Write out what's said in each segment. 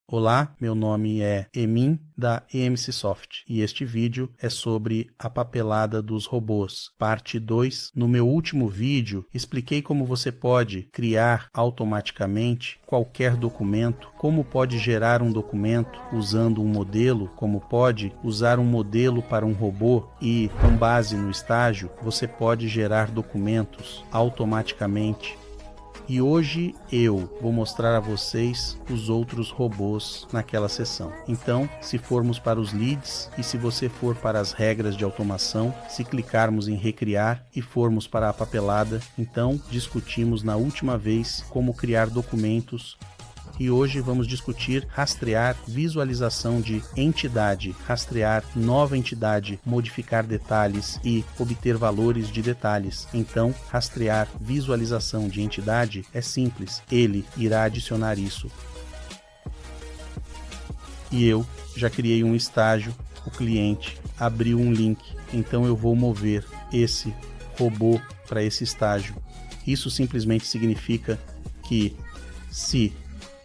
Olá, meu nome é Emin da EMC Soft e este vídeo é sobre a papelada dos robôs, parte 2. No meu último vídeo, expliquei como você pode criar automaticamente qualquer documento, como pode gerar um documento usando um modelo, como pode usar um modelo para um robô e, com base no estágio, você pode gerar documentos automaticamente. E hoje eu vou mostrar a vocês os outros robôs naquela seção. Então, se formos para os leads e se você for para as regras de automação, se clicarmos em recriar e formos para a papelada, então discutimos na última vez como criar documentos. E hoje vamos discutir rastrear visualização de entidade, rastrear nova entidade, modificar detalhes e obter valores de detalhes. Então, rastrear visualização de entidade é simples, ele irá adicionar isso. E eu já criei um estágio, o cliente abriu um link, então eu vou mover esse robô para esse estágio. Isso simplesmente significa que se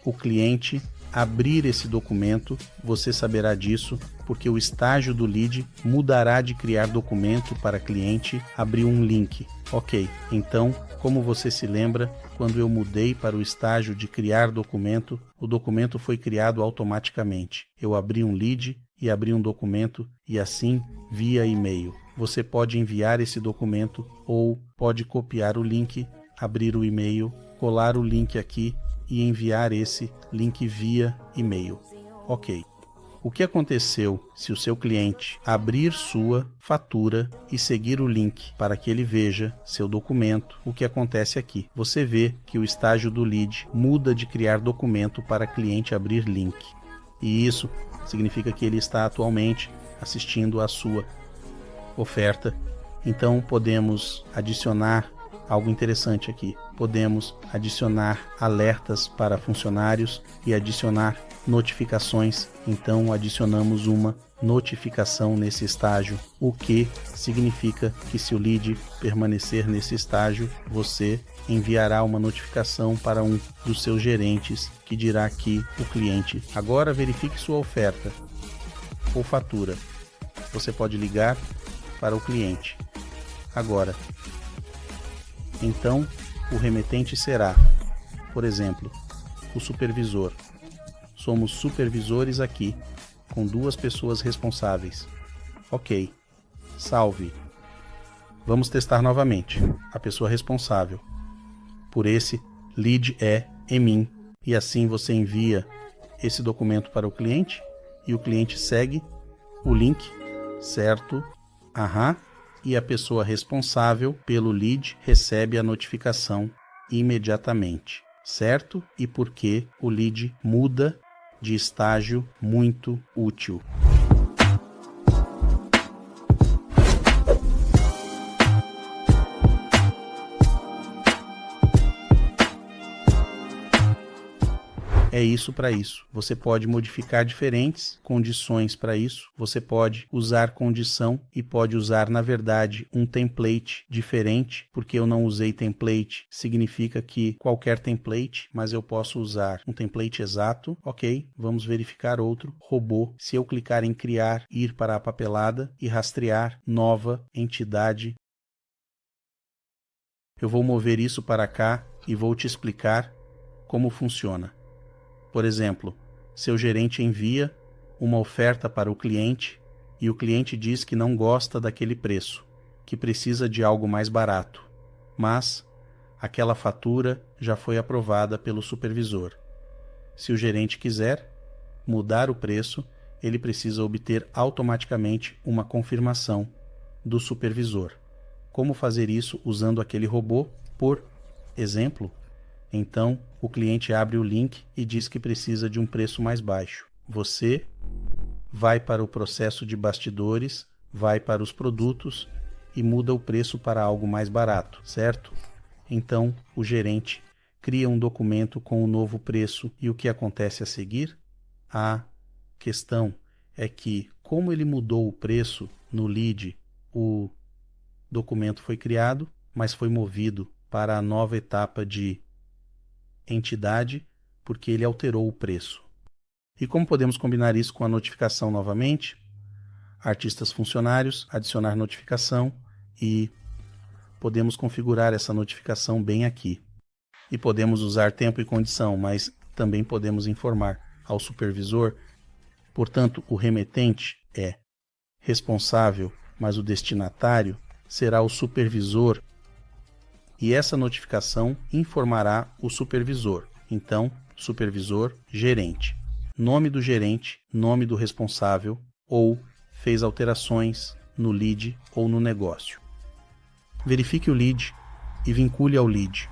o cliente abrir esse documento, você saberá disso, porque o estágio do lead mudará de criar documento para cliente abrir um link. Ok, então, como você se lembra, quando eu mudei para o estágio de criar documento, o documento foi criado automaticamente. Eu abri um lead e abri um documento e assim via e-mail. Você pode enviar esse documento ou pode copiar o link, abrir o e-mail, colar o link aqui e enviar esse link via e-mail. Ok. O que aconteceu se o seu cliente abrir sua fatura e seguir o link para que ele veja seu documento? O que acontece aqui? Você vê que o estágio do lead muda de criar documento para cliente abrir link. E isso significa que ele está atualmente assistindo à sua oferta. Então podemos adicionar algo interessante aqui. Podemos adicionar alertas para funcionários e adicionar notificações. Então adicionamos uma notificação nesse estágio, o que significa que se o lead permanecer nesse estágio, você enviará uma notificação para um dos seus gerentes que dirá que o cliente agora verifique sua oferta ou fatura. Você pode ligar para o cliente agora. Então, o remetente será, por exemplo, o supervisor. Somos supervisores aqui, com 2 pessoas responsáveis. Ok, salve. Vamos testar novamente. A pessoa responsável por esse lead é Emin. E assim você envia esse documento para o cliente e o cliente segue o link, certo? Aham. E a pessoa responsável pelo lead recebe a notificação imediatamente, certo? E porque o lead muda de estágio muito útil. É isso para isso. Você pode modificar diferentes condições para isso. Você pode usar condição e pode usar, na verdade, um template diferente, porque eu não usei template. Significa que qualquer template, mas eu posso usar um template exato. Ok, vamos verificar outro robô. Se eu clicar em criar, ir para a papelada e rastrear nova entidade, eu vou mover isso para cá e vou te explicar como funciona. Por exemplo, seu gerente envia uma oferta para o cliente e o cliente diz que não gosta daquele preço, que precisa de algo mais barato, mas aquela fatura já foi aprovada pelo supervisor. Se o gerente quiser mudar o preço, ele precisa obter automaticamente uma confirmação do supervisor. Como fazer isso usando aquele robô, por exemplo? Então, o cliente abre o link e diz que precisa de um preço mais baixo. Você vai para o processo de bastidores, vai para os produtos e muda o preço para algo mais barato, certo? Então, o gerente cria um documento com o novo preço e o que acontece a seguir? A questão é que, como ele mudou o preço no lead, o documento foi criado, mas foi movido para a nova etapa de entidade porque ele alterou o preço. E como podemos combinar isso com a notificação novamente? Artistas funcionários, adicionar notificação e podemos configurar essa notificação bem aqui. E podemos usar tempo e condição, mas também podemos informar ao supervisor. Portanto, o remetente é responsável, mas o destinatário será o supervisor. E essa notificação informará o supervisor. Então, supervisor, gerente. Nome do gerente, nome do responsável, ou fez alterações no lead ou no negócio. Verifique o lead e vincule ao lead,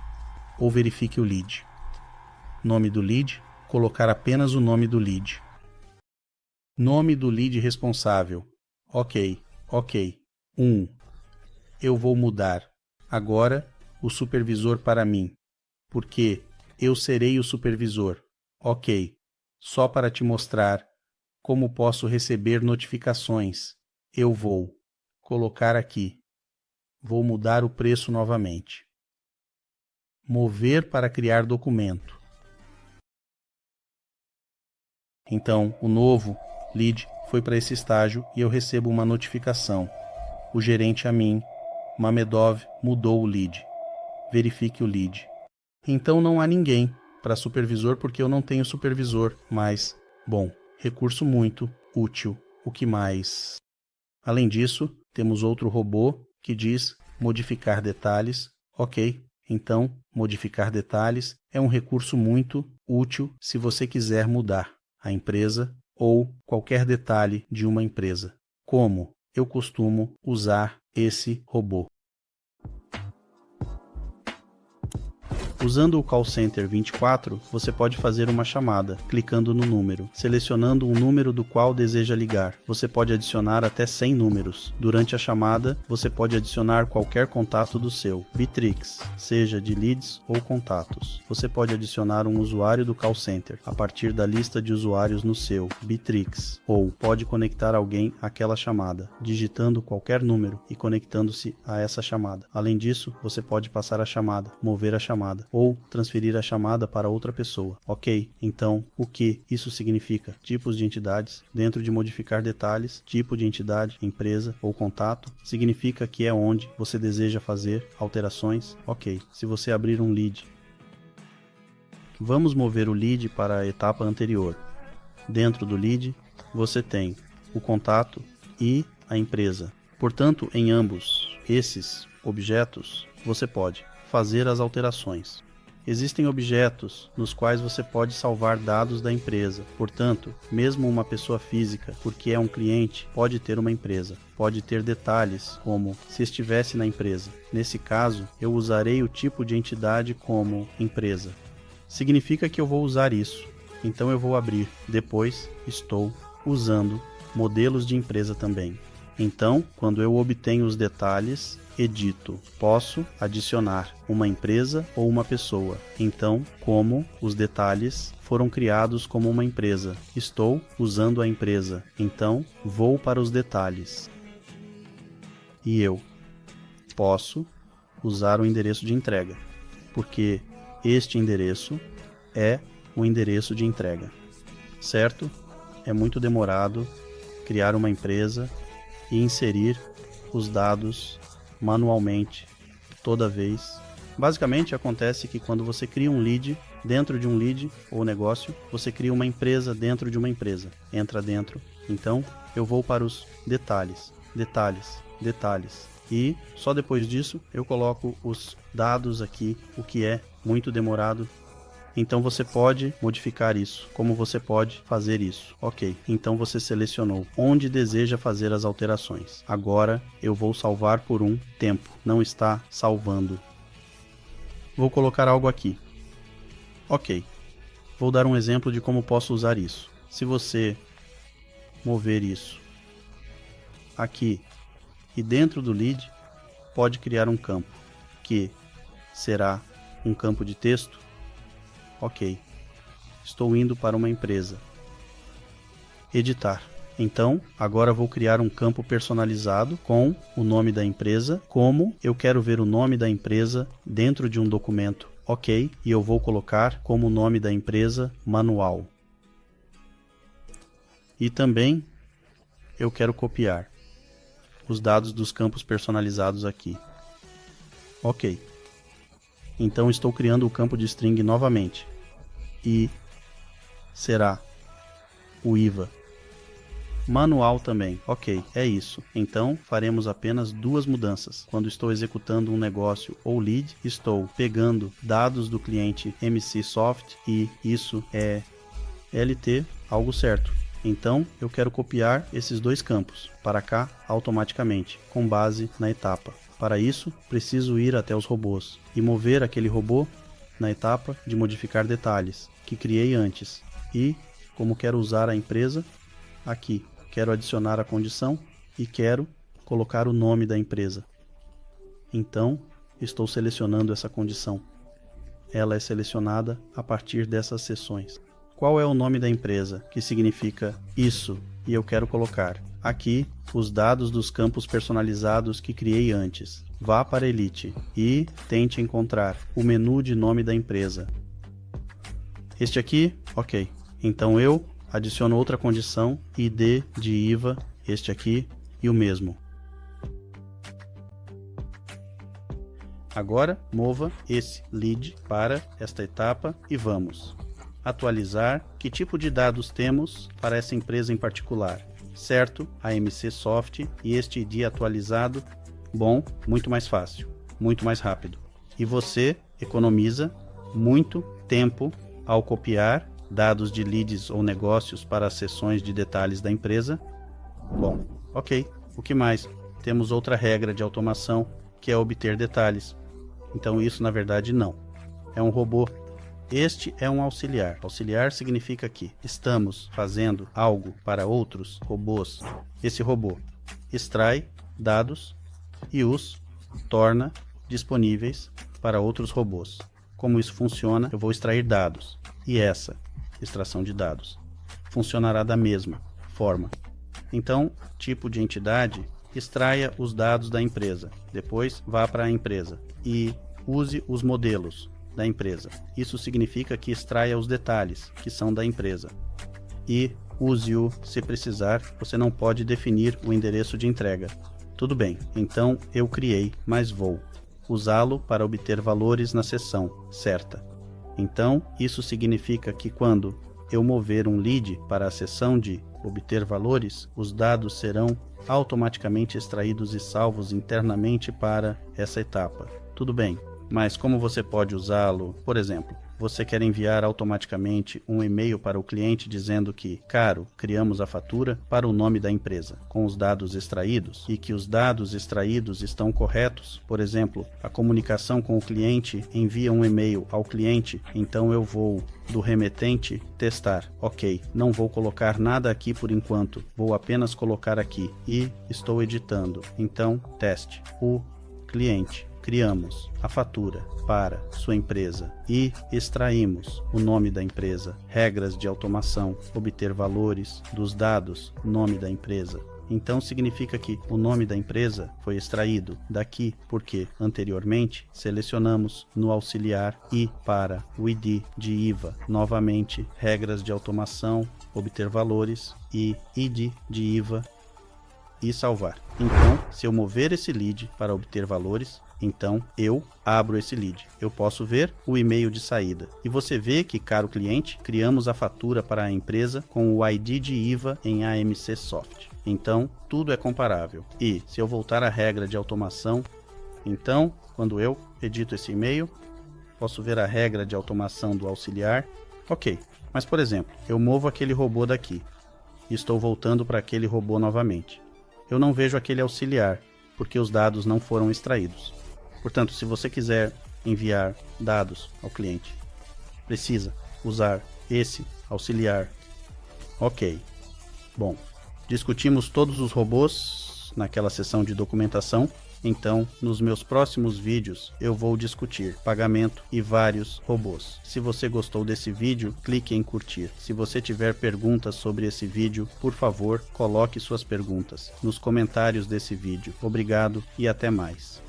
ou verifique o lead. Nome do lead, colocar apenas o nome do lead. Nome do lead responsável. Ok. 1. Eu vou mudar agora o supervisor para mim, porque eu serei o supervisor. Ok. Só para te mostrar como posso receber notificações. Eu vou colocar aqui. Vou mudar o preço novamente. Mover para criar documento. Então, o novo lead foi para esse estágio e eu recebo uma notificação. O gerente a mim, Mamedov, mudou o lead. Verifique o lead. Então não há ninguém para supervisor porque eu não tenho supervisor, mas, bom, recurso muito útil. O que mais? Além disso, temos outro robô que diz modificar detalhes. Ok, então modificar detalhes é um recurso muito útil se você quiser mudar a empresa ou qualquer detalhe de uma empresa. Como eu costumo usar esse robô? Usando o Call Center 24, você pode fazer uma chamada, clicando no número, selecionando um número do qual deseja ligar. Você pode adicionar até 100 números. Durante a chamada, você pode adicionar qualquer contato do seu Bitrix, seja de leads ou contatos. Você pode adicionar um usuário do Call Center a partir da lista de usuários no seu Bitrix, ou pode conectar alguém àquela chamada, digitando qualquer número e conectando-se a essa chamada. Além disso, você pode passar a chamada, mover a chamada, ou transferir a chamada para outra pessoa. Ok, então o que isso significa? Tipos de entidades. Dentro de modificar detalhes, tipo de entidade, empresa ou contato, significa que é onde você deseja fazer alterações. Ok, se você abrir um lead, vamos mover o lead para a etapa anterior. Dentro do lead, você tem o contato e a empresa. Portanto, em ambos esses objetos, você pode fazer as alterações. Existem objetos nos quais você pode salvar dados da empresa. Portanto, mesmo uma pessoa física, porque é um cliente, pode ter uma empresa. Pode ter detalhes, como se estivesse na empresa. Nesse caso, eu usarei o tipo de entidade como empresa. Significa que eu vou usar isso. Então eu vou abrir. Depois, estou usando modelos de empresa também. Então, quando eu obtenho os detalhes, edito. Posso adicionar uma empresa ou uma pessoa. Então, como os detalhes foram criados como uma empresa, estou usando a empresa. Então, vou para os detalhes. E eu posso usar o endereço de entrega, porque este endereço é o endereço de entrega. Certo? É muito demorado criar uma empresa e inserir os dados manualmente toda vez. Basicamente acontece que quando você cria um lead, dentro de um lead ou negócio, você cria uma empresa dentro de uma empresa. Entra dentro. Então eu vou para os detalhes, e só depois disso eu coloco os dados aqui, o que é muito demorado. Então você pode modificar isso. Como você pode fazer isso? Ok, então você selecionou onde deseja fazer as alterações. Agora eu vou salvar por um tempo. Não está salvando. Vou colocar algo aqui. Ok, vou dar um exemplo de como posso usar isso. Se você mover isso aqui e dentro do lead, pode criar um campo que será um campo de texto. Ok, estou indo para uma empresa. Editar. Então, agora vou criar um campo personalizado com o nome da empresa, como eu quero ver o nome da empresa dentro de um documento. Ok, e eu vou colocar como nome da empresa manual. E também eu quero copiar os dados dos campos personalizados aqui. Ok. Então estou criando o campo de string novamente. E será o IVA. Manual também. Ok, é isso. Então faremos apenas duas mudanças. Quando estou executando um negócio ou lead, estou pegando dados do cliente MCSoft e isso é LT, algo certo. Então eu quero copiar esses dois campos para cá automaticamente, com base na etapa. Para isso, preciso ir até os robôs e mover aquele robô na etapa de modificar detalhes que criei antes. E, como quero usar a empresa, aqui quero adicionar a condição e quero colocar o nome da empresa. Então, estou selecionando essa condição. Ela é selecionada a partir dessas seções. Qual é o nome da empresa, que significa isso, e eu quero colocar aqui os dados dos campos personalizados que criei antes. Vá para Elite e tente encontrar o menu de nome da empresa. Este aqui, ok. Então eu adiciono outra condição, ID de IVA, este aqui e o mesmo. Agora mova esse lead para esta etapa e vamos atualizar que tipo de dados temos para essa empresa em particular. Certo, a MCSoft e este ID atualizado, bom, muito mais fácil, muito mais rápido. E você economiza muito tempo ao copiar dados de leads ou negócios para as seções de detalhes da empresa. Bom, ok. O que mais? Temos outra regra de automação, que é obter detalhes. Então isso na verdade não. É um robô. Este é um auxiliar. Auxiliar significa que estamos fazendo algo para outros robôs. Esse robô extrai dados e os torna disponíveis para outros robôs. Como isso funciona? Eu vou extrair dados. E essa extração de dados funcionará da mesma forma. Então, tipo de entidade, extraia os dados da empresa. Depois vá para a empresa e use os modelos da empresa. Isso significa que extraia os detalhes que são da empresa. E use-o se precisar, você não pode definir o endereço de entrega. Tudo bem, então eu criei, mas vou usá-lo para obter valores na seção certa. Então, isso significa que quando eu mover um lead para a seção de obter valores, os dados serão automaticamente extraídos e salvos internamente para essa etapa. Tudo bem, mas como você pode usá-lo? Por exemplo, você quer enviar automaticamente um e-mail para o cliente dizendo que, caro, criamos a fatura para o nome da empresa, com os dados extraídos, e que os dados extraídos estão corretos. Por exemplo, a comunicação com o cliente envia um e-mail ao cliente, então eu vou do remetente testar. Ok, não vou colocar nada aqui por enquanto, vou apenas colocar aqui e estou editando. Então, teste. O cliente. Criamos a fatura para sua empresa e extraímos o nome da empresa, regras de automação, obter valores dos dados, nome da empresa. Então significa que o nome da empresa foi extraído daqui porque anteriormente selecionamos no auxiliar e para o ID de IVA, novamente regras de automação, obter valores e ID de IVA e salvar. Então, se eu mover esse lead para obter valores, então eu abro esse lead. Eu posso ver o e-mail de saída. E você vê que, caro cliente, criamos a fatura para a empresa com o ID de IVA em AMCSoft. Então, tudo é comparável. E se eu voltar à regra de automação, então, quando eu edito esse e-mail, posso ver a regra de automação do auxiliar. Ok, mas por exemplo, eu movo aquele robô daqui e estou voltando para aquele robô novamente. Eu não vejo aquele auxiliar, porque os dados não foram extraídos. Portanto, se você quiser enviar dados ao cliente, precisa usar esse auxiliar. Ok. Bom, discutimos todos os robôs naquela sessão de documentação. Então, nos meus próximos vídeos, eu vou discutir pagamento e vários robôs. Se você gostou desse vídeo, clique em curtir. Se você tiver perguntas sobre esse vídeo, por favor, coloque suas perguntas nos comentários desse vídeo. Obrigado e até mais.